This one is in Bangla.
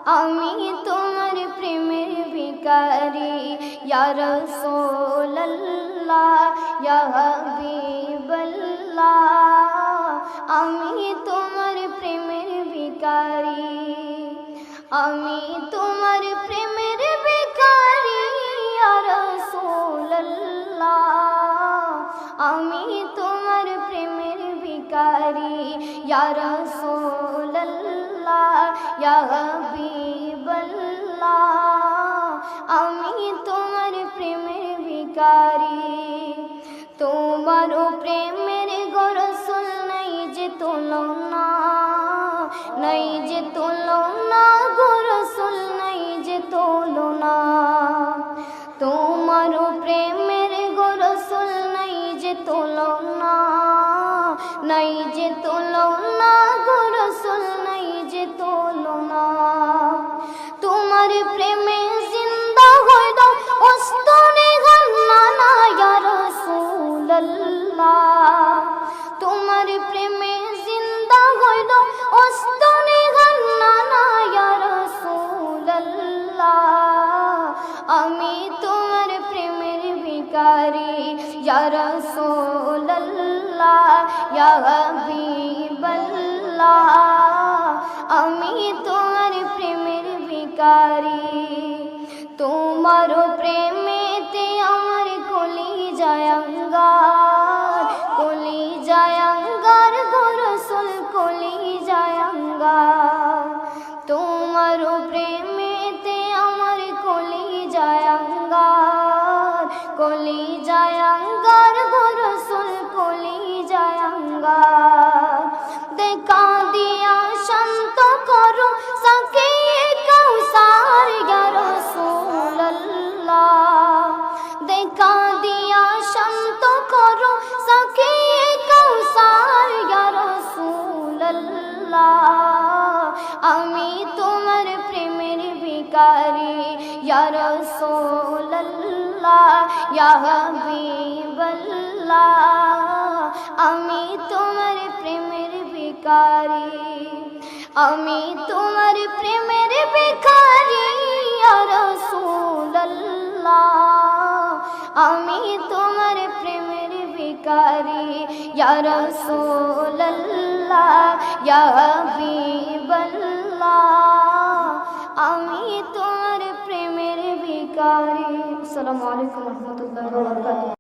আমি তোমার প্রেমের ভিখারি ইয়া রাসূলুল্লাহ ইয়া হাবিবাল্লাহ। আমি তোমার প্রেমের ভিখারি, আমি তোমার প্রেমের ভিখারি ইয়া রাসূলুল্লাহ। আমি তোমার প্রেমের ভিখারি ইয়া রাসূলুল্লাহ ইয়া হাবিবাল্লাহ। আমি তোমার প্রেমের ভিখারি। তোমার প্রেমের গো রাসূল নাই যে তুলনা, নাই যে তুলনা গো রাসূল নাই যে তুলনা। তোমার প্রেমের গো রাসূল নাই যে তুলনা, নাই যে তুলনা গো রাসূল নাই যে তুলনা। তোমার প্রেমে জিন্দা হইল ওস্তনে গান্নানা ইয়া রাসূলুল্লাহ। তোমার প্রেমে জিন্দা হইল ওস্তনে গান্নানা ইয়া রাসূলুল্লাহ। আমি তোমার প্রেমের ভিখারি ইয়া রাসূলুল্লাহ ইয়া হাবিবাল্লাহ। আমি তোমার প্রেমের ভিখারি। তোমার প্রেমেতে আমার কলিজায় আঙ্গার, কলিজায় আঙ্গার গো রাসূল কলিজায় আঙ্গার। তোমার প্রেমেতে আমার কলিজায় আঙ্গার, কলিজায় আঙ্গার গো রাসূল কলিজায় আঙ্গার। দেখা দিয়া শান্ত করো সাকিয়ে কাউসার ইয়া রাসূলুল্লাহ। দেখা দিয়া শান্ত করো সাকিয়ে কাউসার ইয়া রাসূলুল্লাহ। আমি তোমার প্রেমের ভিখারি ইয়া রাসূলুল্লাহ ইয়া হাবিবাল্লাহ। আমি তোমার প্রেমের ভিখারি, আমি তোমার প্রেমের ভিখারি ইয়া রাসূলুল্লাহ। আমি তোমার প্রেমের ভিখারি ইয়া রাসূলুল্লাহ ইয়া হাবিবাল্লাহ। আমি তোমার প্রেমের ভিখারি। আসসালামু আলাইকুম ওয়া রাহমাতুল্লাহি ওয়া বারাকাতুহু।